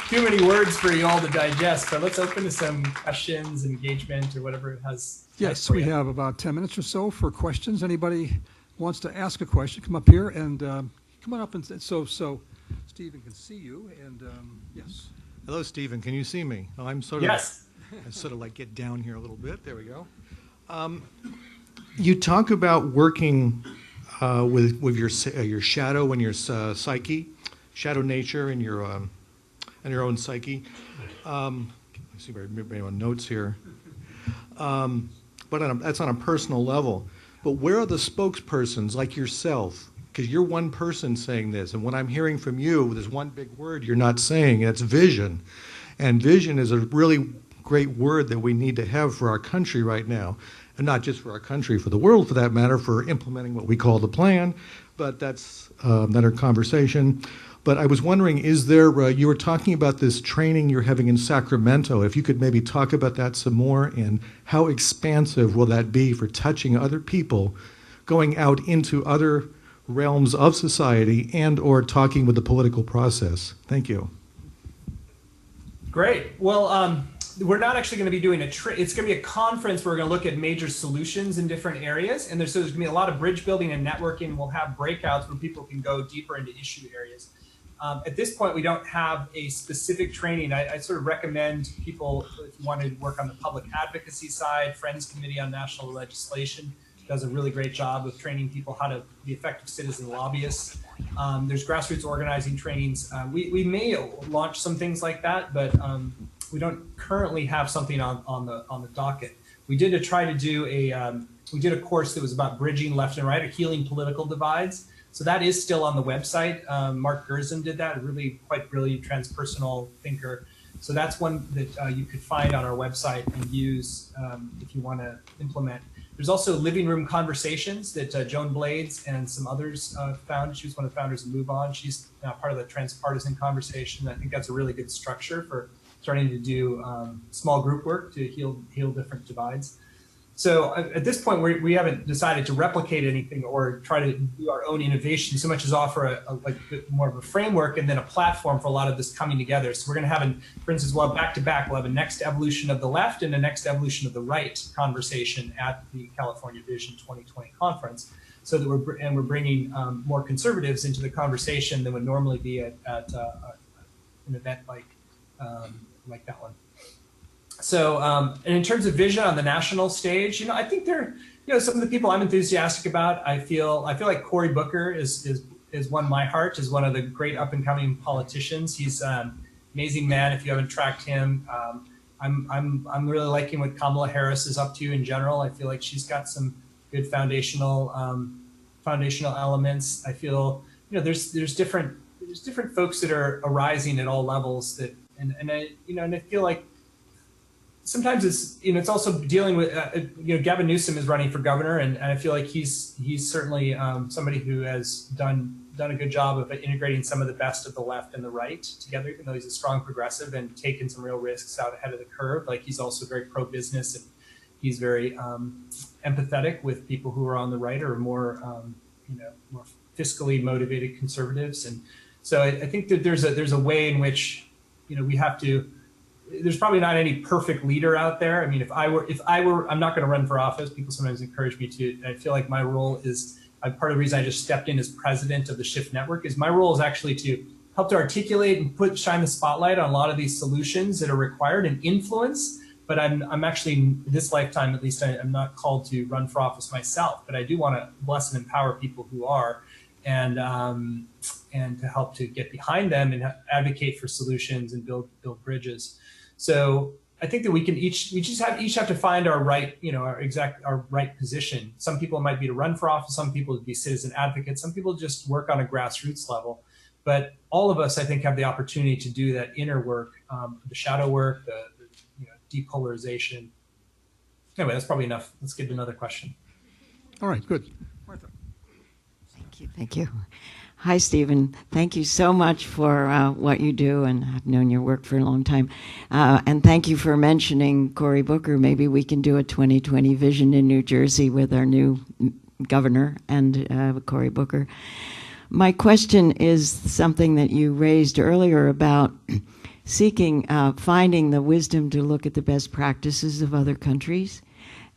S2: too many words for you all to digest, but let's open to some questions, engagement, or whatever it has.
S1: Yes, we have about 10 minutes or so for questions. Anybody wants to ask a question, come up here and come on up. And so Stephen can see you. And yes.
S3: Hello, Stephen. Can you see me? I'm sort of.
S2: Yes.
S3: I sort of like get down here a little bit. There we go. You talk about working with your shadow and your psyche, shadow nature, and your own psyche. Let's see if I made my notes here. But that's on a personal level. But where are the spokespersons like yourself? Because you're one person saying this, and what I'm hearing from you, there's one big word you're not saying, and it's vision. And vision is a really great word that we need to have for our country right now. And not just for our country, for the world for that matter, for implementing what we call the plan. But that's another conversation. But I was wondering, is there, you were talking about this training you're having in Sacramento. If you could maybe talk about that some more, and how expansive will that be for touching other people, going out into other realms of society and or talking with the political process? Thank you.
S2: Great. Well, we're not actually going to be doing it's going to be a conference where we're going to look at major solutions in different areas. And there's going to be a lot of bridge building and networking. We'll have breakouts where people can go deeper into issue areas. At this point, we don't have a specific training. I sort of recommend people, if you want to work on the public advocacy side, Friends Committee on National Legislation does a really great job of training people how to be effective citizen lobbyists. There's grassroots organizing trainings. We may launch some things like that, but we don't currently have something on the docket. We did try to do we did a course that was about bridging left and right, or healing political divides. So that is still on the website. Mark Gerson did that, a really quite brilliant transpersonal thinker. So that's one that you could find on our website and use if you want to implement. There's also living room conversations that Joan Blades and some others found. She was one of the founders of Move On. She's now part of the transpartisan conversation. I think that's a really good structure for starting to do small group work to heal different divides. So at this point, we haven't decided to replicate anything or try to do our own innovation so much as offer a bit more of a framework and then a platform for a lot of this coming together. So we're going to have, for instance, we'll have back-to-back, we'll have a next evolution of the left and a next evolution of the right conversation at the California Vision 2020 conference. So that we're bringing more conservatives into the conversation than would normally be at an event like that one. So, and in terms of vision on the national stage, I think some of the people I'm enthusiastic about. I feel like Cory Booker is won my heart, is one of the great up and coming politicians. He's an amazing man. If you haven't tracked him, I'm really liking what Kamala Harris is up to in general. I feel like she's got some good foundational elements. I feel there's different folks that are arising at all levels and I feel like sometimes it's also dealing with Gavin Newsom is running for governor, and I feel like he's certainly somebody who has done a good job of integrating some of the best of the left and the right together, even though he's a strong progressive and taken some real risks out ahead of the curve. Like, he's also very pro-business, and he's very empathetic with people who are on the right or more more fiscally motivated conservatives. And so I think that there's a way in which we have to. There's probably not any perfect leader out there. I mean, if I were, I'm not going to run for office. People sometimes encourage me to. I feel like my role is, part of the reason I just stepped in as president of the Shift Network is my role is actually to help to articulate and shine the spotlight on a lot of these solutions that are required and influence. But I'm actually, this lifetime at least, I'm not called to run for office myself. But I do want to bless and empower people who are, and to help to get behind them and advocate for solutions and build bridges. So I think that we each have to find our right, our right position. Some people might be to run for office, some people to be citizen advocates, some people just work on a grassroots level. But all of us, I think, have the opportunity to do that inner work, the shadow work, the depolarization. Anyway, that's probably enough. Let's get to another question.
S1: All right, good. Martha.
S4: Thank you. Hi, Stephen. Thank you so much for what you do, and I've known your work for a long time. And thank you for mentioning Cory Booker. Maybe we can do a 2020 vision in New Jersey with our new governor and Cory Booker. My question is something that you raised earlier about finding the wisdom to look at the best practices of other countries,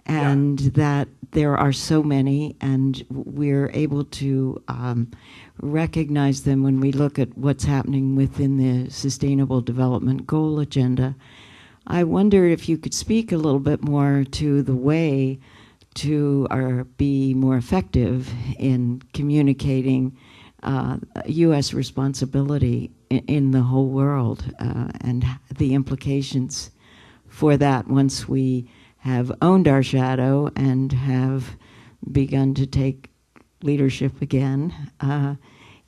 S4: and that there are so many, and we're able to recognize them when we look at what's happening within the Sustainable Development Goal agenda. I wonder if you could speak a little bit more to the way to be more effective in communicating U.S. responsibility in the whole world, and the implications for that once we have owned our shadow and have begun to take leadership again.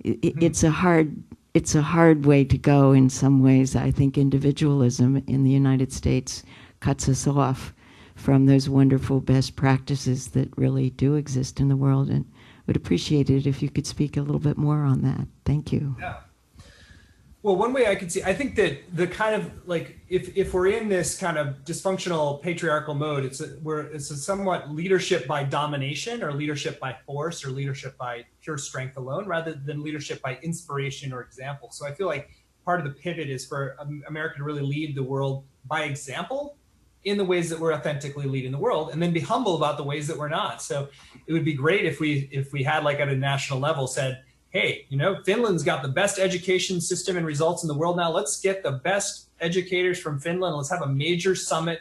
S4: It's a hard way to go in some ways. I think individualism in the United States cuts us off from those wonderful best practices that really do exist in the world, and would appreciate it if you could speak a little bit more on that. Thank you.
S2: Yeah. Well, one way I could see, I think that the kind of if we're in this kind of dysfunctional patriarchal mode, it's a somewhat leadership by domination, or leadership by force, or leadership by pure strength alone, rather than leadership by inspiration or example. So I feel like part of the pivot is for America to really lead the world by example in the ways that we're authentically leading the world, and then be humble about the ways that we're not. So it would be great if we had, like, at a national level said, hey, Finland's got the best education system and results in the world now. Let's get the best educators from Finland. Let's have a major summit,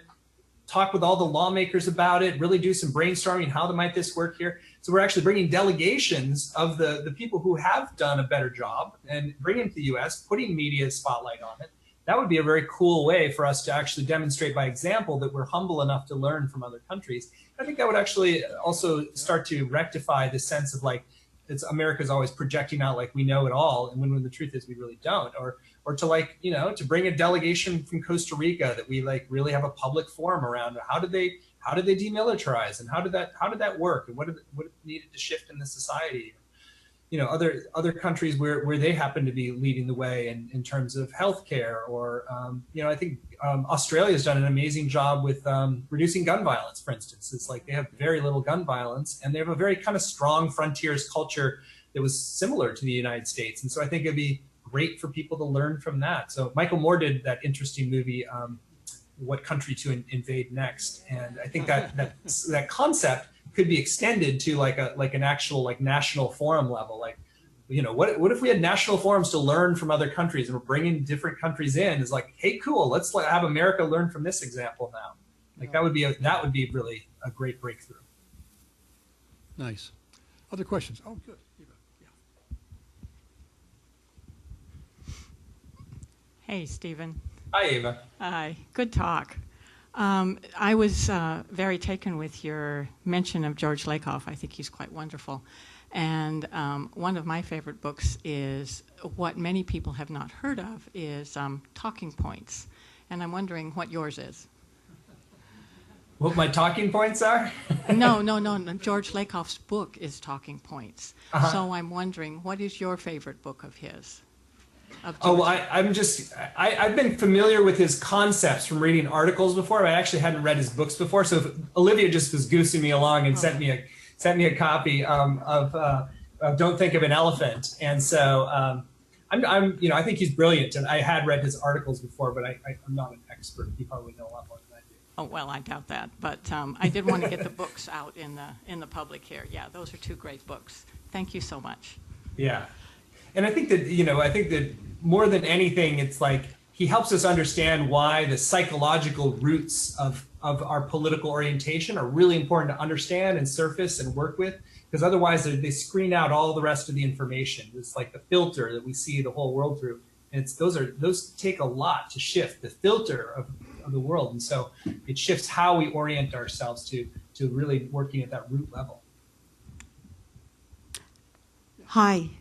S2: talk with all the lawmakers about it, really do some brainstorming. How might this work here? So we're actually bringing delegations of the people who have done a better job and bring them to the U.S., putting media spotlight on it. that would be a very cool way for us to actually demonstrate by example that we're humble enough to learn from other countries. I think that would actually also start to rectify the sense of like, America's always projecting out like we know it all, and when the truth is we really don't. Or to like, to bring a delegation from Costa Rica that we like really have a public forum around. How did they demilitarize, and how did that work, and what needed to shift in the society? Other countries where they happen to be leading the way in terms of healthcare, or I think Australia has done an amazing job with reducing gun violence, for instance. It's like they have very little gun violence, and they have a very kind of strong frontiers culture that was similar to the United States. And so I think it'd be great for people to learn from that. So Michael Moore did that interesting movie, What Country to Invade Next, and I think that concept could be extended to like an actual like national forum level. Like, what if we had national forums to learn from other countries, and we're bringing different countries in? Is like, hey, cool, let's have America learn from this example now. Like that would be really a great breakthrough.
S1: Nice. Other questions? Oh, good. Yeah.
S5: Hey, Stephen.
S2: Hi, Ava.
S5: Hi. Good talk. I was very taken with your mention of George Lakoff. I think he's quite wonderful. And one of my favorite books is what many people have not heard of is Talking Points. And I'm wondering what yours is.
S2: What my talking points are?
S5: No. George Lakoff's book is Talking Points.
S2: Uh-huh.
S5: So I'm wondering, what is your favorite book of his?
S2: Oh, well, I've been familiar with his concepts from reading articles before, but I actually hadn't read his books before. So if Olivia just was goosing me along and sent me a copy of Don't Think of an Elephant. And so I think he's brilliant, and I had read his articles before, but I'm not an expert. He probably know a lot more than I do.
S5: Oh, well, I doubt that, but I did want to get the books out in the public here. Yeah, those are two great books. Thank you so much.
S2: Yeah. And I think that more than anything, it's like he helps us understand why the psychological roots of our political orientation are really important to understand and surface and work with, because otherwise they screen out all the rest of the information. It's like the filter that we see the whole world through. And those take a lot to shift the filter of the world. And so it shifts how we orient ourselves to really working at that root level.
S6: Hi.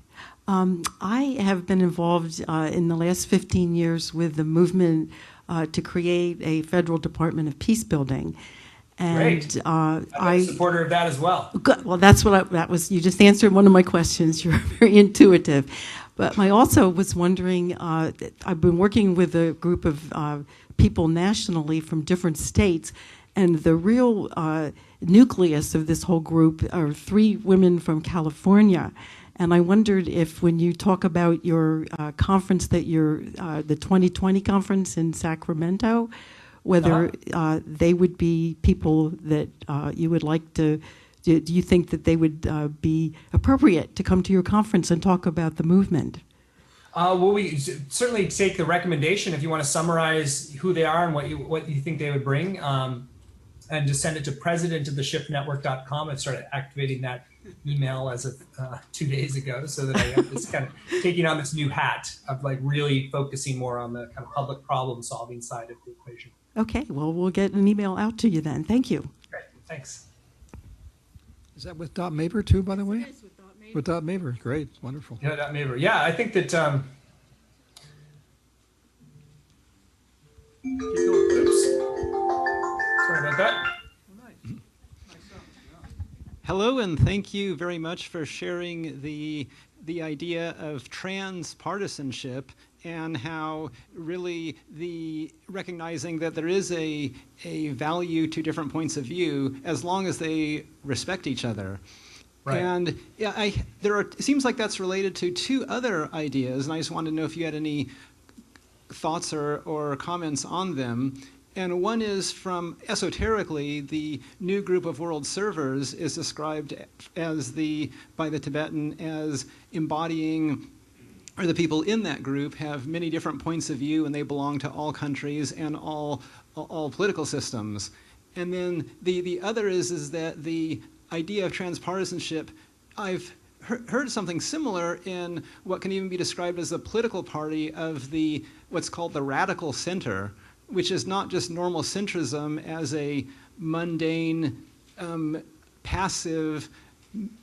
S6: I have been involved in the last 15 years with the movement to create a federal Department of Peacebuilding. And
S2: Great. I'm a supporter of that as well.
S6: Good. Well, that's what that was. You just answered one of my questions. You're very intuitive. But I also was wondering, I've been working with a group of people nationally from different states, and the real nucleus of this whole group are 3 women from California. And I wondered if, when you talk about your conference, that the 2020 conference in Sacramento, whether they would be people that you would like to. Do you think that they would be appropriate to come to your conference and talk about the movement?
S2: Well, we certainly take the recommendation if you want to summarize who they are and what you think they would bring, and just send it to presidentoftheshipnetwork.com. and started activating that email as of 2 days ago, so that I have this kind of taking on this new hat of like really focusing more on the kind of public problem solving side of the equation.
S6: Okay, well, we'll get an email out to you then. Thank you.
S2: Great, thanks.
S1: Is that with Dot Maber too, by the way? Yes, with Dot Maber. Great, wonderful.
S2: Yeah, Dot Maber. Yeah, I think that. Oops. Sorry about that.
S7: Hello, and thank you very much for sharing the idea of transpartisanship and how really the recognizing that there is a value to different points of view as long as they respect each other. Right. And yeah, it seems like that's related to 2 other ideas, and I just wanted to know if you had any thoughts or comments on them. And one is from esoterically, the new group of world servers is described as by the Tibetan as embodying, or the people in that group have many different points of view, and they belong to all countries and all political systems. And then the other is that the idea of transpartisanship, I've heard something similar in what can even be described as the political party of the what's called the radical center, which is not just normal centrism as a mundane, passive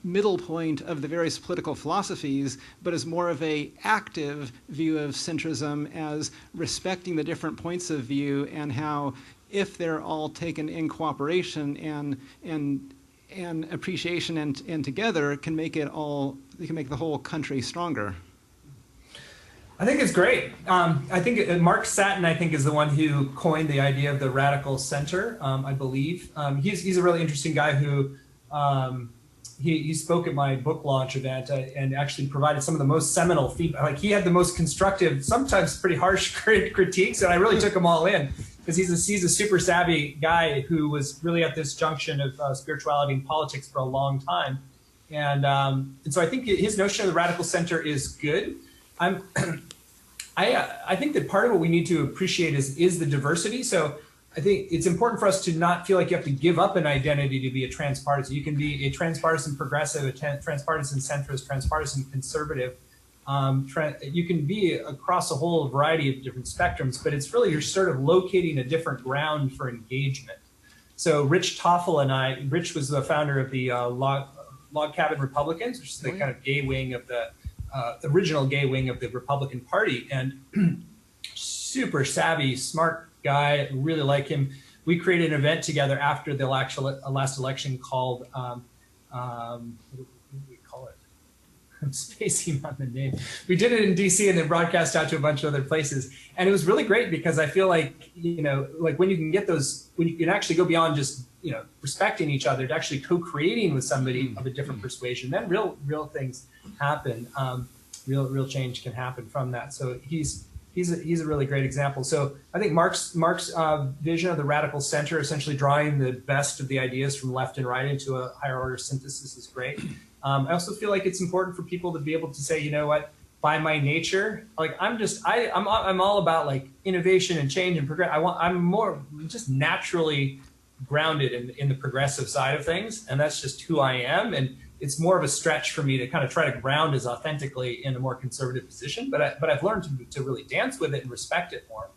S7: middle point of the various political philosophies, but is more of a active view of centrism as respecting the different points of view, and how if they're all taken in cooperation and appreciation and together can make it all, they can make the whole country stronger.
S2: I think it's great. I think Mark Satin, I think, is the one who coined the idea of the radical center, I believe. He's a really interesting guy who he spoke at my book launch event and actually provided some of the most seminal feedback. Like, he had the most constructive, sometimes pretty harsh critiques, and I really took them all in, because he's a super savvy guy who was really at this junction of spirituality and politics for a long time. And so I think his notion of the radical center is good. I think that part of what we need to appreciate is the diversity. So I think it's important for us to not feel like you have to give up an identity to be a transpartisan. You can be a transpartisan progressive, a transpartisan centrist, transpartisan conservative. You can be across a whole variety of different spectrums, but it's really, you're sort of locating a different ground for engagement. So Rich Toffel and Rich was the founder of the Log Cabin Republicans, which is the kind of gay wing of the original gay wing of the Republican Party, and super savvy, smart guy, really like him. We created an event together after the last election called, what do we call it? I'm spacing on the name. We did it in DC and then broadcast out to a bunch of other places. And it was really great because I feel like, like when you can get those, when you can actually go beyond just, respecting each other to actually co-creating with somebody of a different persuasion, then real things happen. Real change can happen from that. So he's a really great example. So I think Mark's vision of the radical center, essentially drawing the best of the ideas from left and right into a higher order synthesis, is great. I also feel like it's important for people to be able to say, you know what, by my nature, like I'm all about like innovation and change and progress. I'm more just naturally grounded in the progressive side of things, and that's just who I am. And it's more of a stretch for me to kind of try to ground as authentically in a more conservative position. But I've learned to really dance with it and respect it more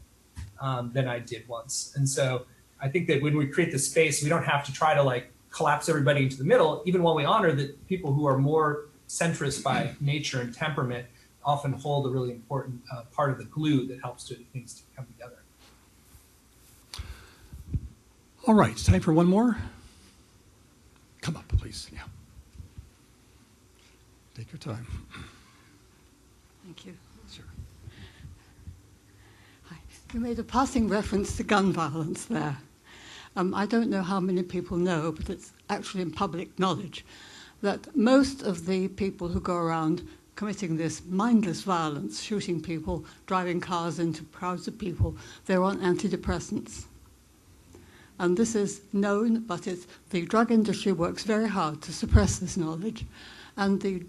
S2: than I did once. And so I think that when we create the space, we don't have to try to like collapse everybody into the middle, even while we honor that people who are more centrist by nature and temperament often hold a really important part of the glue that helps things to come together.
S1: All right, it's time for one more. Come up, please. Yeah. Take your time.
S8: Thank you.
S1: Sure.
S8: Hi. You made a passing reference to gun violence there. I don't know how many people know, but it's actually in public knowledge that most of the people who go around committing this mindless violence, shooting people, driving cars into crowds of people, they're on antidepressants. And this is known, but the drug industry works very hard to suppress this knowledge. And the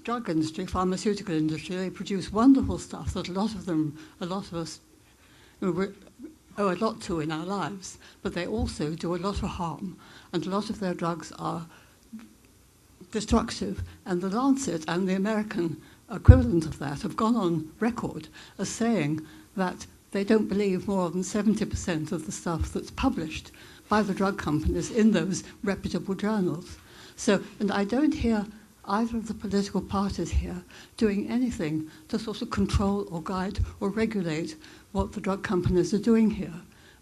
S8: drug industry, pharmaceutical industry, they produce wonderful stuff that a lot of us owe a lot to in our lives, but they also do a lot of harm, and a lot of their drugs are destructive. And the Lancet and the American equivalent of that have gone on record as saying that they don't believe more than 70% of the stuff that's published by the drug companies in those reputable journals. So, and I don't hear either of the political parties here doing anything to sort of control or guide or regulate what the drug companies are doing here.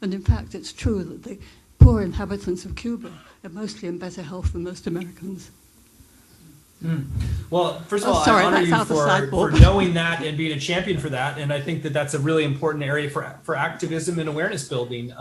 S8: And in fact, it's true that the poor inhabitants of Cuba are mostly in better health than most Americans.
S2: Well, first of all,
S8: sorry,
S2: I honor
S8: that's
S2: you
S8: out the
S2: for
S8: sideboard.
S2: knowing that and being a champion for that. And I think that that's a really important area for activism and awareness building.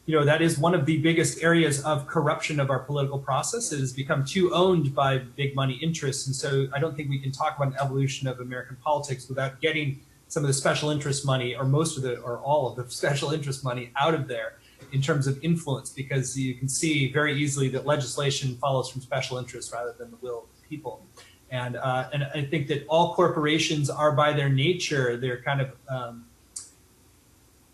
S2: That is one of the biggest areas of corruption of our political process. It has become too owned by big money interests. And so I don't think we can talk about an evolution of American politics without getting some of the special interest money, or most of or all of the special interest money, out of there in terms of influence, because you can see very easily that legislation follows from special interests rather than the will of the people. And I think that all corporations are, by their nature, they're kind of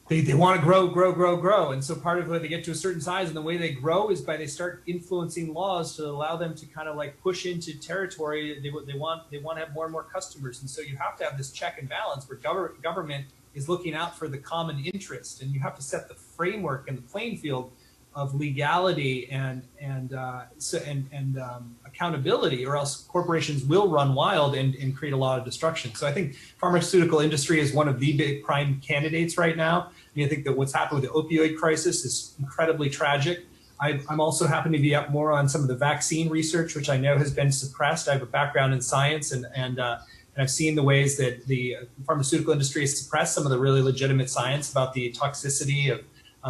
S2: they want to grow. And so part of when they get to a certain size and the way they grow is by they start influencing laws to allow them to kind of like push into territory. They want to have more and more customers. And so you have to have this check and balance where government is looking out for the common interest, and you have to set the framework and the playing field of legality and accountability, or else corporations will run wild and create a lot of destruction. So I think pharmaceutical industry is one of the big prime candidates right now. I mean, I think that what's happened with the opioid crisis is incredibly tragic. I'm also happen to be up more on some of the vaccine research, which I know has been suppressed. I have a background in science, and I've seen the ways that the pharmaceutical industry has suppressed some of the really legitimate science about the toxicity of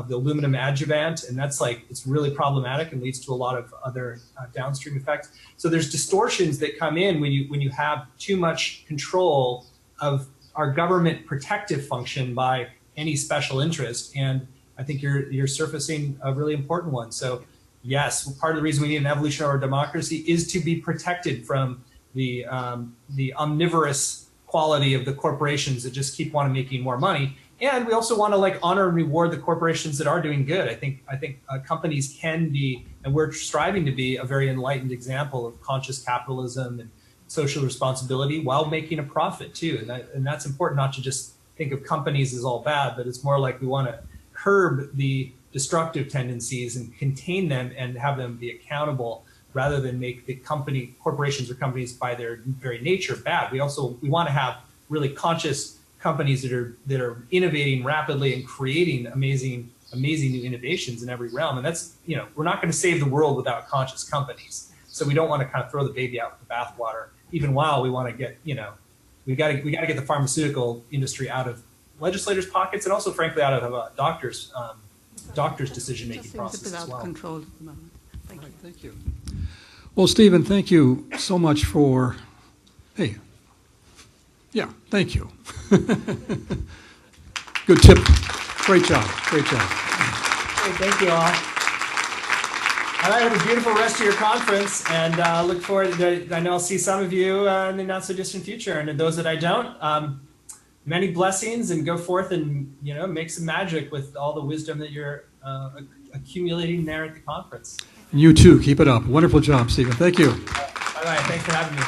S2: the aluminum adjuvant, and that's like, it's really problematic and leads to a lot of other downstream effects. So there's distortions that come in when you have too much control of our government protective function by any special interest, and I think you're surfacing a really important one. So yes, part of the reason we need an evolution of our democracy is to be protected from the omnivorous quality of the corporations that just keep wanting making more money. And we also want to like honor and reward the corporations that are doing good. I think companies can be, and we're striving to be, a very enlightened example of conscious capitalism and social responsibility while making a profit too. And that's important, not to just think of companies as all bad, but it's more like we want to curb the destructive tendencies and contain them and have them be accountable, rather than make the corporations or companies by their very nature bad. We want to have really conscious companies that are innovating rapidly and creating amazing new innovations in every realm. And that's, we're not going to save the world without conscious companies. So we don't want to kind of throw the baby out with the bathwater, even while we want to get, we got to get the pharmaceutical industry out of legislators' pockets, and also frankly out of doctors' decision-making process as well.
S8: Just seems a bit out of control at the moment.
S1: Thank you. Well, Stephen, thank you so much for, thank you. Good tip. Great job.
S2: Hey, thank you all. All right, have a beautiful rest of your conference, and look forward to, I know I'll see some of you in the not so distant future, and those that I don't, many blessings, and go forth and, make some magic with all the wisdom that you're accumulating there at the conference.
S1: You too. Keep it up. Wonderful job, Stephen. Thank you.
S2: All right. Thanks for having me.